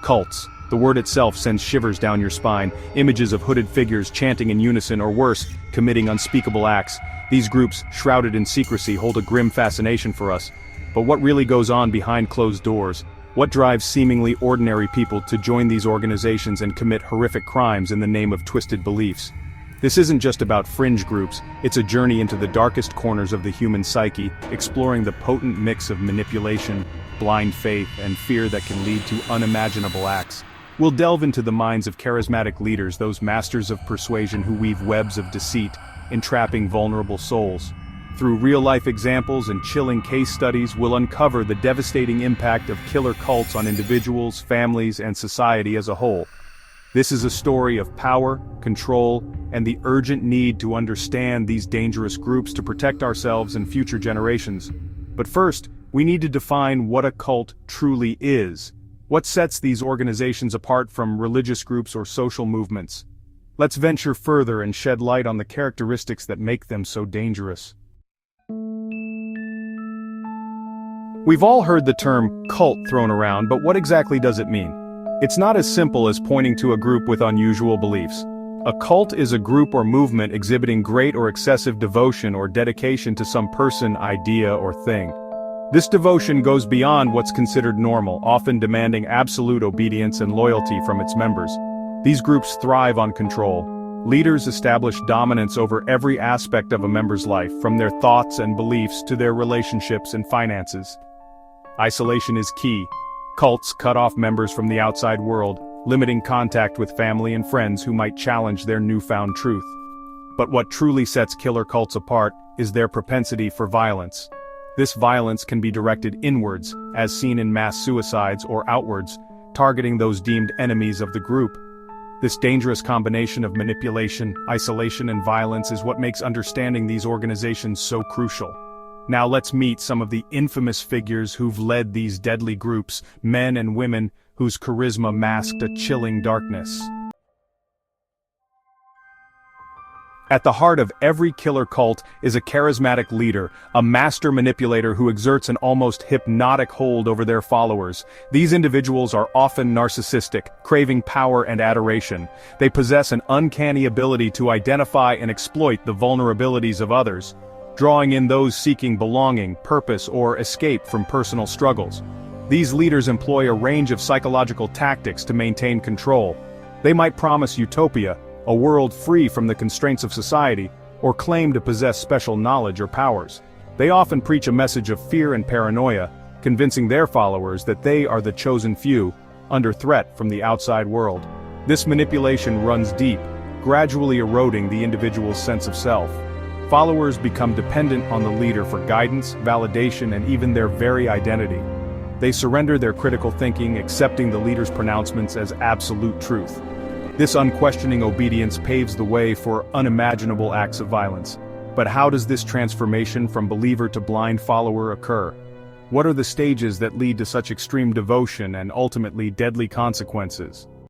Cults. The word itself sends shivers down your spine, images of hooded figures chanting in unison or worse, committing unspeakable acts. These groups, shrouded in secrecy, hold a grim fascination for us. But what really goes on behind closed doors? What drives seemingly ordinary people to join these organizations and commit horrific crimes in the name of twisted beliefs? This isn't just about fringe groups, it's a journey into the darkest corners of the human psyche, exploring the potent mix of manipulation, blind faith, and fear that can lead to unimaginable acts. We'll delve into the minds of charismatic leaders, those masters of persuasion who weave webs of deceit, entrapping vulnerable souls. Through real-life examples and chilling case studies, we'll uncover the devastating impact of killer cults on individuals, families, and society as a whole. This is a story of power, control, and the urgent need to understand these dangerous groups to protect ourselves and future generations. But first, we need to define what a cult truly is. What sets these organizations apart from religious groups or social movements? Let's venture further and shed light on the characteristics that make them so dangerous. We've all heard the term cult thrown around, but what exactly does it mean? It's not as simple as pointing to a group with unusual beliefs. A cult is a group or movement exhibiting great or excessive devotion or dedication to some person, idea, or thing. This devotion goes beyond what's considered normal, often demanding absolute obedience and loyalty from its members. These groups thrive on control. Leaders establish dominance over every aspect of a member's life, from their thoughts and beliefs to their relationships and finances. Isolation is key. Cults cut off members from the outside world, limiting contact with family and friends who might challenge their newfound truth. But what truly sets killer cults apart is their propensity for violence. This violence can be directed inwards, as seen in mass suicides, or outwards, targeting those deemed enemies of the group. This dangerous combination of manipulation, isolation, and violence is what makes understanding these organizations so crucial. Now let's meet some of the infamous figures who've led these deadly groups, men and women whose charisma masked a chilling darkness. At the heart of every killer cult is a charismatic leader, a master manipulator who exerts an almost hypnotic hold over their followers. These individuals are often narcissistic, craving power and adoration. They possess an uncanny ability to identify and exploit the vulnerabilities of others, drawing in those seeking belonging, purpose, or escape from personal struggles. These leaders employ a range of psychological tactics to maintain control. They might promise utopia, a world free from the constraints of society, or claim to possess special knowledge or powers. They often preach a message of fear and paranoia, convincing their followers that they are the chosen few, under threat from the outside world. This manipulation runs deep, gradually eroding the individual's sense of self. Followers become dependent on the leader for guidance, validation, and even their very identity. They surrender their critical thinking, accepting the leader's pronouncements as absolute truth. This unquestioning obedience paves the way for unimaginable acts of violence. But how does this transformation from believer to blind follower occur? What are the stages that lead to such extreme devotion and ultimately deadly consequences?